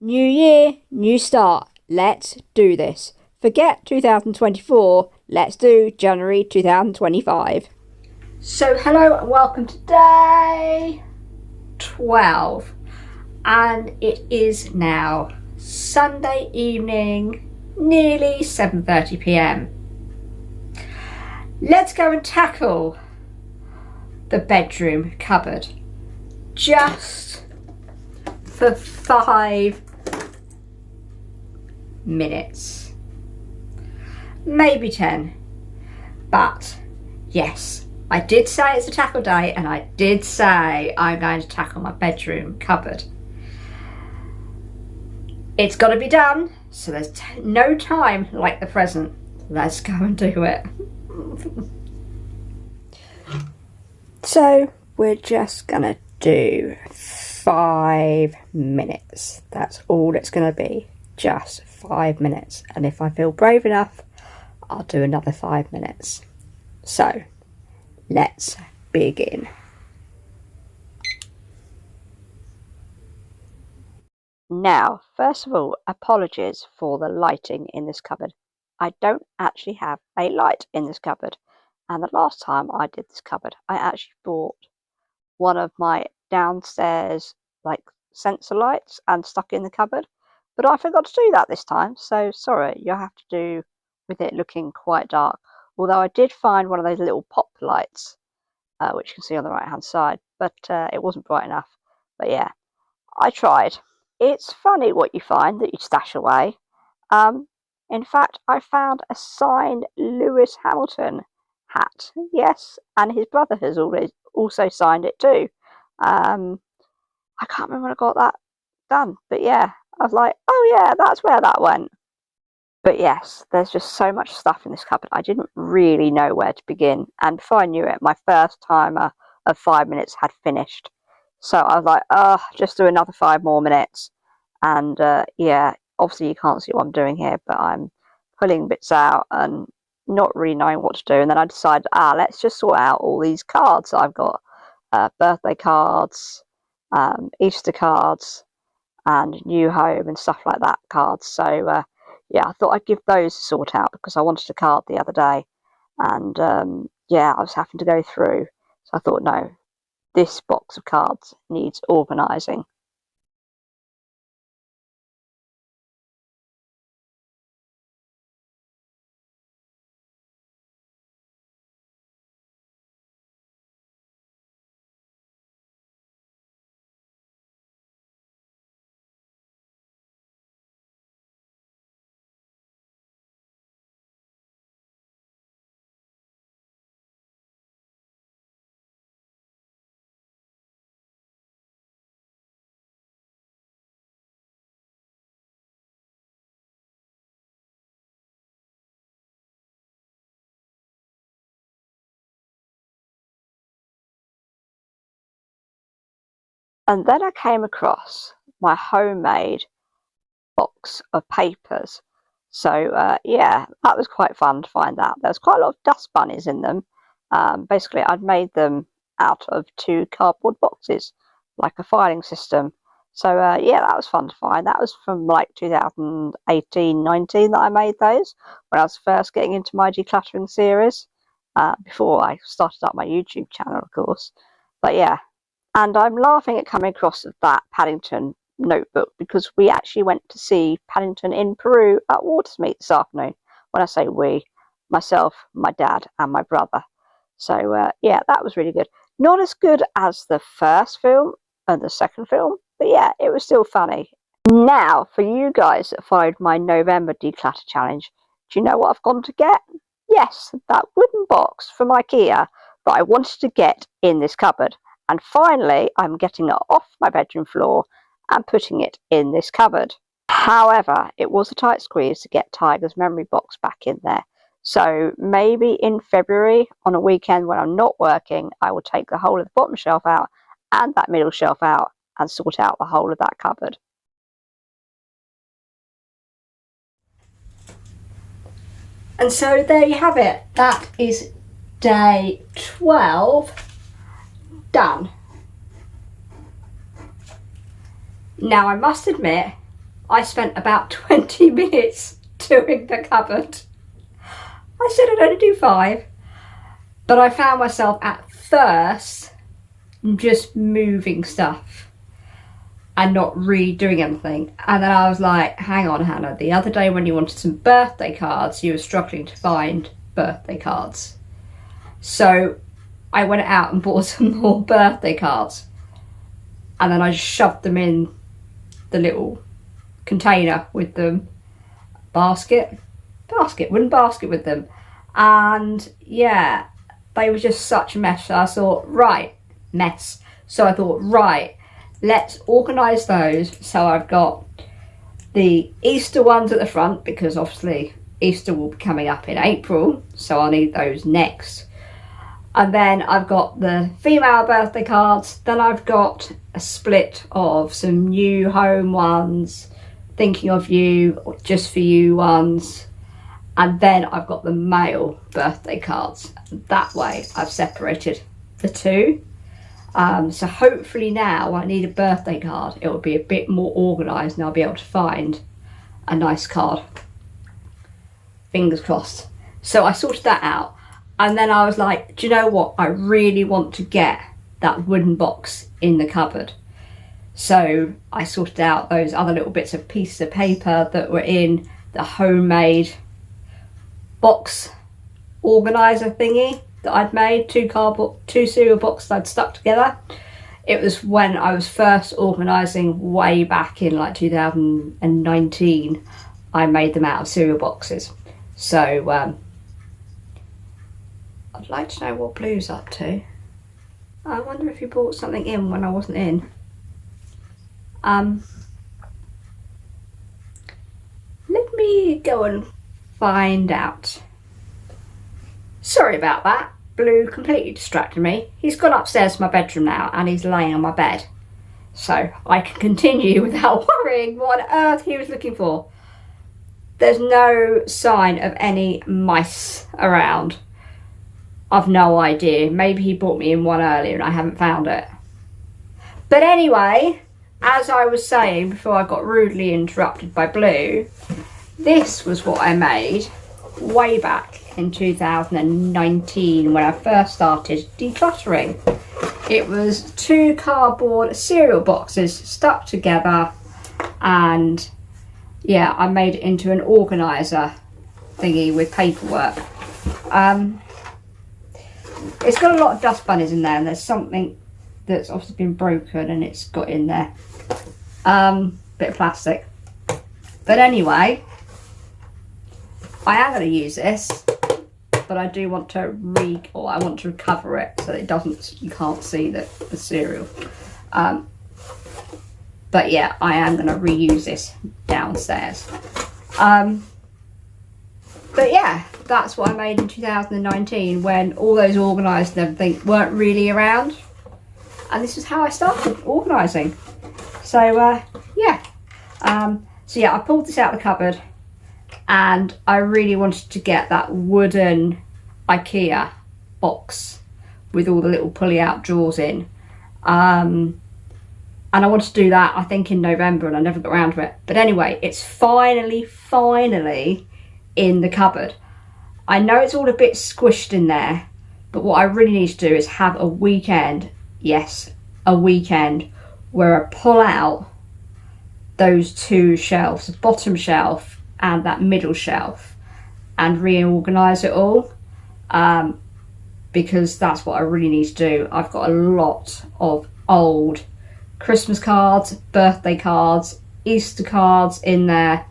New year, new start. Let's do this. Forget 2024. Let's do January 2025. So, hello and welcome to day 12. And it is now Sunday evening, nearly 7:30 p.m. Let's go and tackle the bedroom cupboard just for 5 minutes, maybe 10, but yes, I did say it's a tackle day, and I did say I'm going to tackle my bedroom cupboard. It's got to be done, so there's no time like the present. Let's go and do it. So we're just gonna do 5 minutes. That's all it's gonna be, just 5 minutes. And if I feel brave enough, I'll do another 5 minutes. So let's begin. Now, first of all, apologies for the lighting in this cupboard. I don't actually have a light in this cupboard. And the last time I did this cupboard, I actually bought one of my downstairs sensor lights and stuck in the cupboard. But I forgot to do that this time, so sorry, you'll have to do with it looking quite dark. Although I did find one of those little pop lights, which you can see on the right hand side, but it wasn't bright enough. But yeah, I tried. It's funny what you find that you stash away. In fact, I found a signed Lewis Hamilton hat. Yes, and his brother has also signed it too. I can't remember when I got that done, but yeah, I was like, oh yeah, that's where that went. But yes, there's just so much stuff in this cupboard. I didn't really know where to begin, and before I knew it, my first timer of 5 minutes had finished. So I was like, oh, just do another 5 more minutes. And yeah, obviously you can't see what I'm doing here, but I'm pulling bits out and not really knowing what to do. And then I decided, let's just sort out all these cards I've got. Birthday cards, Easter cards, and new home and stuff like that cards. So yeah, I thought I'd give those a sort out because I wanted a card the other day. And yeah, I was having to go through. So I thought, no, this box of cards needs organising. And then I came across my homemade box of papers. So yeah, that was quite fun to find that. There was quite a lot of dust bunnies in them. Basically, I'd made them out of 2 cardboard boxes, like a filing system. So yeah, that was fun to find. That was from like 2018-19 that I made those, when I was first getting into my decluttering series, before I started up my YouTube channel, of course. But yeah, and I'm laughing at coming across that Paddington notebook because we actually went to see Paddington in Peru at Watersmeet this afternoon. When I say we, myself, my dad, and my brother. So yeah, that was really good. Not as good as the first film and the second film, but yeah, it was still funny. Now, for you guys that followed my November declutter challenge, do you know what I've gone to get? Yes, that wooden box from IKEA that I wanted to get in this cupboard. And finally, I'm getting it off my bedroom floor and putting it in this cupboard. However, it was a tight squeeze to get Tiger's memory box back in there. So maybe in February, on a weekend when I'm not working, I will take the whole of the bottom shelf out and that middle shelf out and sort out the whole of that cupboard. And so there you have it. That is day 12 done. Now I must admit, I spent about 20 minutes doing the cupboard. I said I'd only do 5, but I found myself at first just moving stuff and not really doing anything. And then I was like, hang on, Hannah, the other day when you wanted some birthday cards, you were struggling to find birthday cards. So I went out and bought some more birthday cards. And then I just shoved them in the little container with them. Wooden basket with them. And yeah, they were just such a mess. So I thought, right, let's organise those. So I've got the Easter ones at the front, because obviously Easter will be coming up in April, so I'll need those next. And then I've got the female birthday cards. Then I've got a split of some new home ones, thinking of you, or just for you ones. And then I've got the male birthday cards. That way I've separated the two. So hopefully now when I need a birthday card, it will be a bit more organised and I'll be able to find a nice card. Fingers crossed. So I sorted that out. And then I was like, do you know what? I really want to get that wooden box in the cupboard. So I sorted out those other little bits of pieces of paper that were in the homemade box organiser thingy that I'd made, two cereal boxes I'd stuck together. It was when I was first organising way back in like 2019. I made them out of cereal boxes. So I'd like to know what Blue's up to. I wonder if he brought something in when I wasn't in. Let me go and find out. Sorry about that. Blue completely distracted me. He's gone upstairs to my bedroom now and he's laying on my bed. So I can continue without worrying what on earth he was looking for. There's no sign of any mice around. I've no idea. Maybe he brought me in one earlier and I haven't found it. But anyway, as I was saying before I got rudely interrupted by Blue, this was what I made way back in 2019 when I first started decluttering. It was 2 cardboard cereal boxes stuck together, and yeah, I made it into an organiser thingy with paperwork. It's got a lot of dust bunnies in there, and there's something that's obviously been broken and it's got in there. Bit of plastic. But anyway, I am going to use this, but I do want to I want to recover it so that you can't see the cereal. But yeah, I am going to reuse this downstairs. But yeah, that's what I made in 2019 when all those organised and everything weren't really around. And this is how I started organising. So yeah. So yeah, I pulled this out of the cupboard and I really wanted to get that wooden IKEA box with all the little pulley out drawers in. And I wanted to do that, I think, in November, and I never got around to it. But anyway, it's finally in the cupboard. I know it's all a bit squished in there, but what I really need to do is have a weekend, yes, a weekend, where I pull out those 2 shelves, the bottom shelf and that middle shelf, and reorganise it all, because that's what I really need to do. I've got a lot of old Christmas cards, birthday cards, Easter cards in there,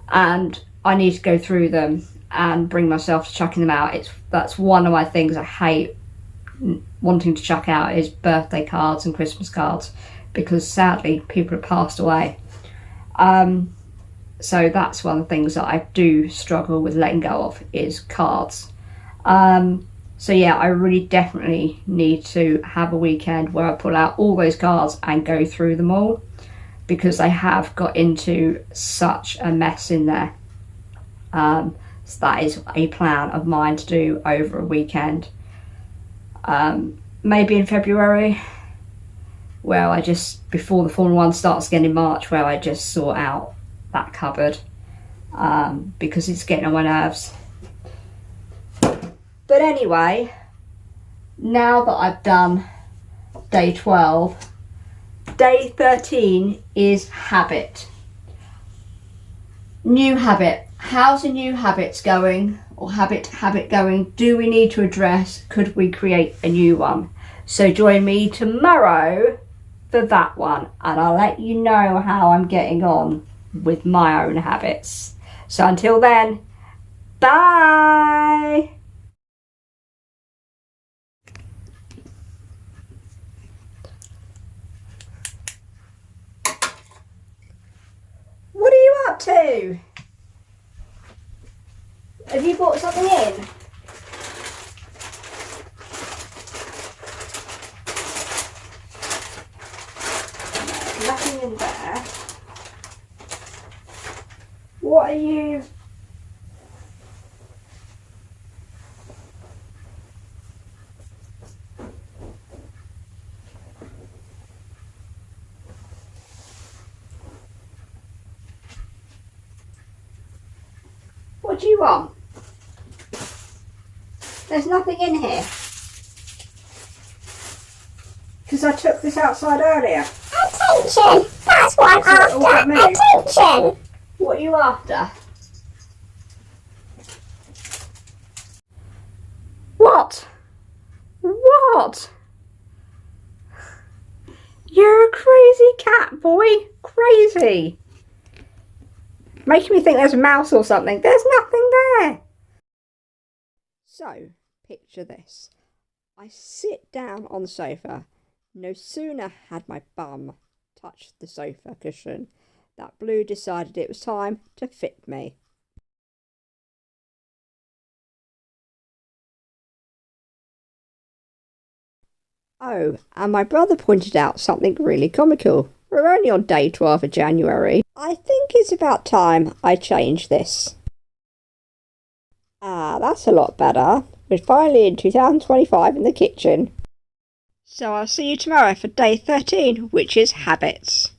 and I need to go through them and bring myself to chucking them out. That's one of my things I hate wanting to chuck out, is birthday cards and Christmas cards, because sadly people have passed away. So that's one of the things that I do struggle with letting go of, is cards. So yeah, I really definitely need to have a weekend where I pull out all those cards and go through them all, because I have got into such a mess in there. So that is a plan of mine to do over a weekend. Maybe in February, where I just, before the Formula 1 starts again in March, where I just sort out that cupboard, because it's getting on my nerves. But anyway, now that I've done day 12, day 13 is habit. New habit. How's a new habit going? Or habit going? Do we need to address? Could we create a new one? So join me tomorrow for that one, and I'll let you know how I'm getting on with my own habits. So until then, bye. What are you up to? Have you brought something in? No, nothing in there. What are you? What do you want? There's nothing in here. Because I took this outside earlier. Attention! That's what I'm after! Attention! What are you after? What? What? You're a crazy cat, boy. Crazy. Making me think there's a mouse or something. There's nothing there. So, picture this. I sit down on the sofa. No sooner had my bum touched the sofa cushion that Blue decided it was time to fit me. Oh, and my brother pointed out something really comical. We're only on day 12 of January. I think it's about time I change this. Ah, that's a lot better. We're finally in 2025 in the kitchen. So I'll see you tomorrow for day 13, which is habits.